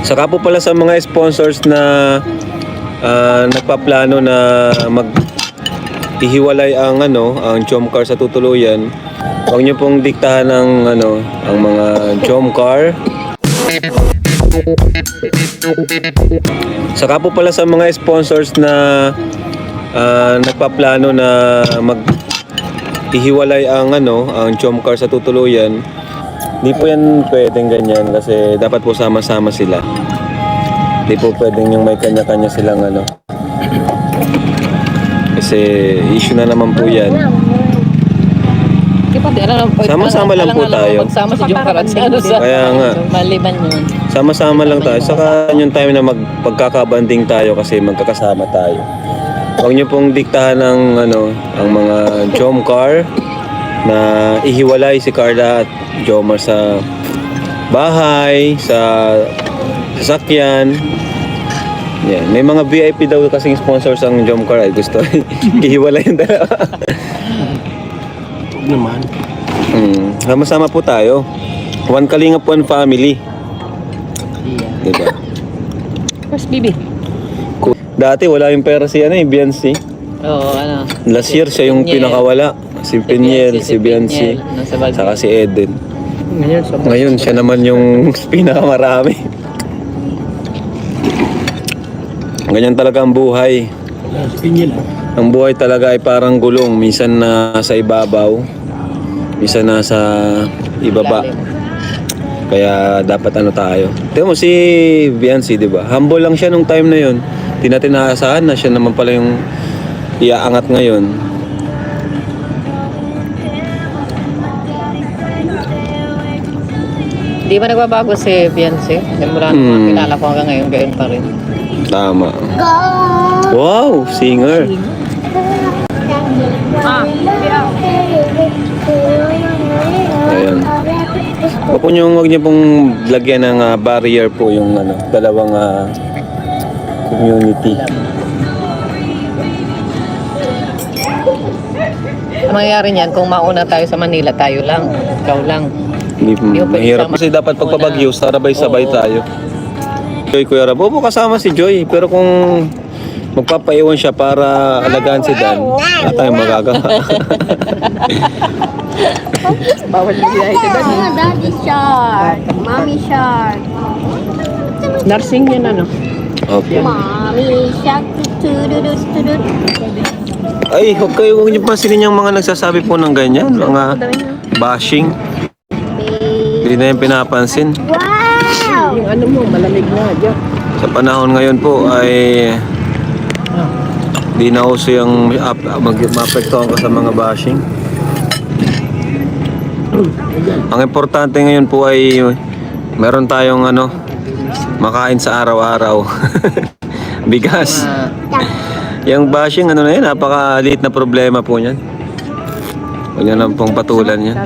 Saka po pala sa mga sponsors na nagpaplano na ihiwalay ang ang Jomcar sa tutuluyan, huwag niyo pong diktahan ang ang mga Jomcar. Saka po pala sa mga sponsors na nagpaplano na ihiwalay ang ang Jomcar sa tutuluyan, hindi po yan pwedeng ganyan kasi dapat po sama-sama sila. Hindi po pwedeng yung may kanya-kanya silang kasi issue na naman po yan. Sama-sama lang po tayo. Magsama si Jomcar at si Kaya nga, maliban yun. sama-sama lang tayo. Saka yung time na magkakabanding tayo kasi magkakasama tayo. Huwag niyo pong diktahan ang ang mga Jomcar na ihiwalay si Carla at Jomar sa bahay, sa sasakyan. Yan. May mga VIP daw kasing sponsors ang Jomcar ay gusto ihiwalay yung dalawa. Huwag naman. Sama-sama po tayo. One Kalingap, one family. Diba? First baby. Dati wala yung pera si Biancy. Oo, Last year siya yung pinakawala. Si Piniel, si Biancy, saka si Eden. Ngayon siya naman yung pinakamarami. Ganyan talaga ang buhay. Ang buhay talaga ay parang gulong. Minsan nasa ibabaw, minsan nasa ibaba. Kaya dapat tayo. Tingnan mo si Biancy, di ba? Humble lang siya nung time na yun. Di natin naasahan na siya naman pala yung iaangat ngayon. Di ba nagbabago si Beyonce? Mula nung kilala ko hanggang ngayon, gayon pa rin. Tama. Wow, singer. Ayan. Huwag niyo pong lagyan ng barrier po yung dalawang community. Ang mangyayari niyan, kung mauna tayo sa Manila, tayo lang. Ikaw lang. Hindi Hindi mo mahirap pwede kasi dapat pagpabagyo, sabay-sabay Oo. tayo. Joy, Kuya Rab, opo kasama si Joy, pero kung magpapaiwan siya para alagaan si Dan, wala tayong magagawa. Bawal na siya si Dan. Daddy shark, mommy shark, Nursing yun Okay. mommy shark, tududut, tudut. Ay, huwag niyo pansinin yung mga nagsasabi po ng ganyan, mga bashing. Hindi na yung pinapansin. Wow! Yung mo, malamig na. Diyan. Sa panahon ngayon po ay di na uso yung maapektuhan ka sa mga bashing. Ang importante ngayon po ay meron tayong makain sa araw-araw. Bigas. Yung bashing na yun, napakaliit na problema po niyan. Huwag niyo lang pong patulan yan.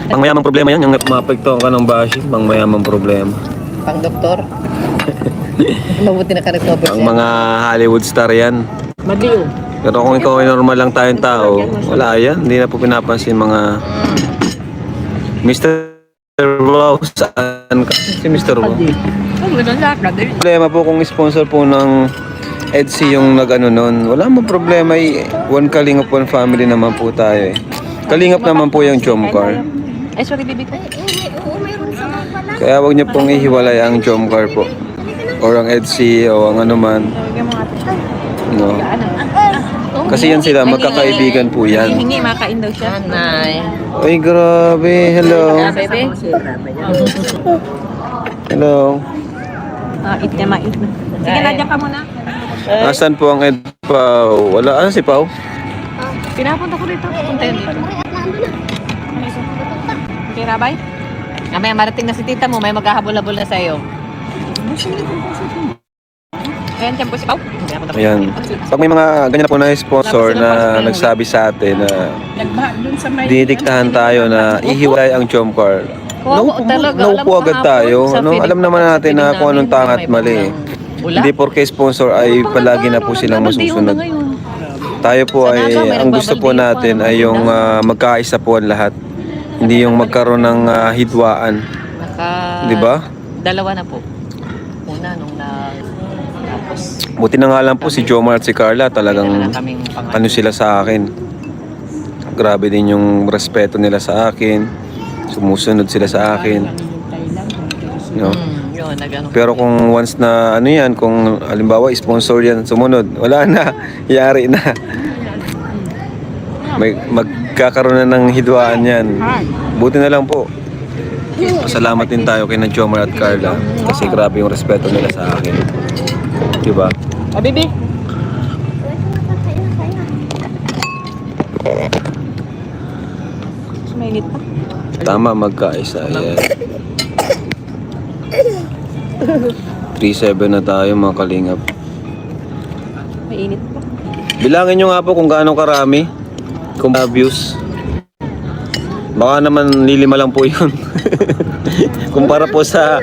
Pangmayamang problema yan, yung maapektuhan ka ng bashing, pangmayamang problema. Pang doktor. Mabuti na ka-recover Ang mga Hollywood star yan. Madiyo. Pero kung ikaw ay normal lang tayong tao, wala yan. Hindi na po pinapansin mga Mr. Wow. Saan ka? Si Mr. Wow. Problema po kung sponsor po ng EDSI yung nun. Wala mo problema. One Kalingap, one family naman po tayo eh. Kalingap naman po yung Jomcar. Ay, sorry, baby ko. Kaya wag niyo pong ihiwalay ang Jomcar po. Or ang EDSI o ang anuman. No. Kasi yan sila, magkakaibigan po yan. Hingi, makain daw siya. Nanay. Ay, grabe. Hello. Baby. Hello. Eat na, ma-eat na. Sige, nadyan ka muna. Asan po ang Ed Pao? Wala. Ano si Pao? Pinapunta ko dito. Punta yun dito. Okay, Rabay? Mamaya marating na si tita mo, may maghahabol-habol na sa'yo. Ayan, dyan po si Pao. Ayan. Pag may mga ganyan na po na sponsor na nagsabi sa atin na dinidiktahan tayo na ihiwalay ang Jomcar, no po agad tayo. Alam naman natin na kung anong tama at mali. Hindi porke sponsor ay palagi na po silang masusunod. Tayo po ay, ang gusto po natin ay yung magkaisa po ang lahat. Hindi yung magkaroon ng hidwaan. Di ba? Dalawa na po. Una nung tapos Buti na nga lang po si Jomar at si Carla talagang wala kaming ano sila sa akin. Grabe din yung respeto nila sa akin. Sumusunod sila sa akin. No? Yun, nag-ano. Pero kung once na ano yan, kung halimbawa sponsor yan sumunod, wala na, yari na. Magkakaroon na ng hidwaan yan. Buti na lang po. Pasalamat din tayo kay na Jomar at Carla kasi grabe yung respeto nila sa akin. Diba? Ah, baby. Mainit pa. Tama, magkaisa. Ayan. 3-7 na tayo mga kalingap. Mainit pa. Bilangin nyo nga po kung gaano karami. Kung views. Baka naman lilima lang po yun. Kumpara po sa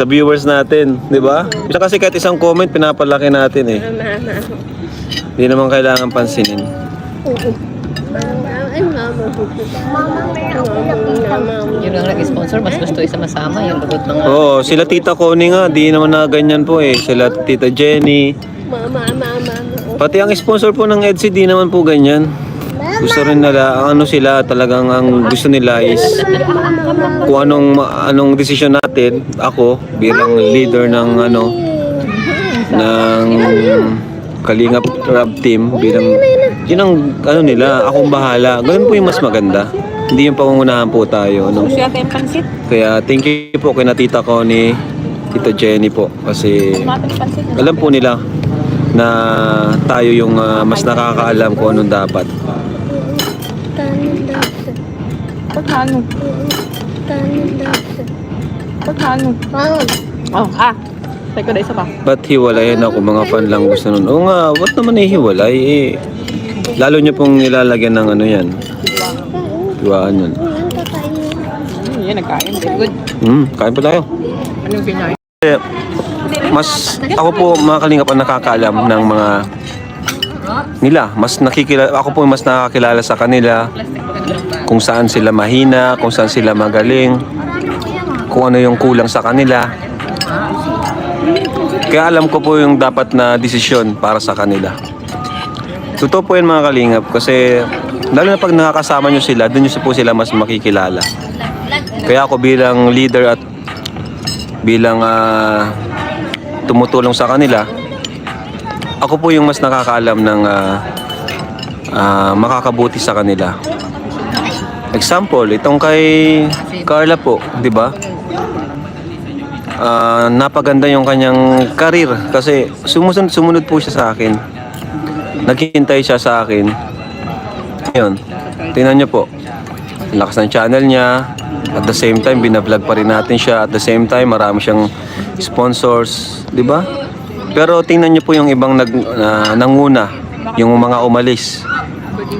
viewers natin, di ba? Kasi kahit isang comment pinapalaki natin eh. Hindi naman kailangan pansinin. Yun ang nag-sponsor, mas gusto isama-sama yung lugot ng Oo, sila Tita Connie nga, di naman na ganyan po eh. Sila Tita Jenny. Pati ang sponsor po ng EDSI, di naman po ganyan. Gusto rin nila, ang ano sila, talagang ang gusto nila is kung anong desisyon natin, ako bilang leader ng ng Kalingap Rap Team, bilang yun ang ano nila, akong bahala. Ganun po yung mas maganda. Hindi yung pangungunahan po tayo, no? Kaya thank you po kay na Tita Connie, Tita Jenny po, kasi alam po nila na tayo yung mas nakakaalam kung anong dapat. Pagkano? Pagkano? Oh, Teka na isa pa. Ba't hiwalayan ako? Mga fan lang gusto nun. Oo nga, ba't naman hiwalay eh? Lalo nyo pong nilalagyan ng ano yan. Hiwaan yun. Yan, nagkain. Good. Kain pa tayo. Anong kinain? Mas, ako po mga kalingap ang nakakaalam ng mga nila. Ako po mas nakakilala sa kanila. Kung saan sila mahina, kung saan sila magaling. Kung ano yung kulang sa kanila. Kaya alam ko po yung dapat na desisyon para sa kanila. Totoo po yan mga kalingap kasi lalo na pag nakakasama nyo sila, doon nyo po sila mas makikilala. Kaya ako bilang leader at bilang tumutulong sa kanila, ako po yung mas nakakaalam ng makakabuti sa kanila. Example, itong kay Carla po, di ba? Napaganda yung kanyang karir kasi sumunod po siya sa akin. Naghihintay siya sa akin. Ayun, tingnan niyo po. Ang lakas ng channel niya. At the same time, binablog pa rin natin siya. At the same time, marami siyang sponsors. Di ba? Pero tingnan niyo po yung ibang nanguna. Yung mga umalis.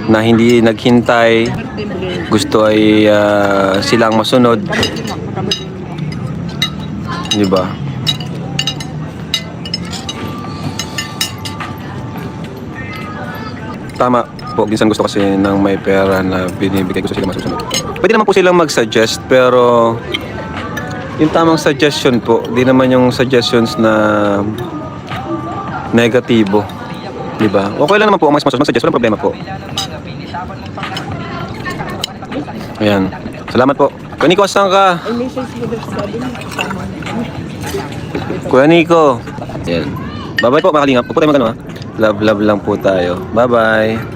Na hindi naghintay. Gusto ay silang masunod. Di ba? Tama po, minsan gusto kasi ng may pera na binibigay, gusto sila masusunod. Pwede naman po silang mag-suggest, pero yung tamang suggestion po, di naman yung suggestions na negatibo. Di ba? Okay lang naman po ang mag-suggest, walang problema po. Ayan. Salamat po. Kuya Nico, asan ka? Kuya Nico. Ayan. Bye-bye po, mga kalingap. Huwag po tayo mag-ano ha. Love lang po tayo. Bye-bye.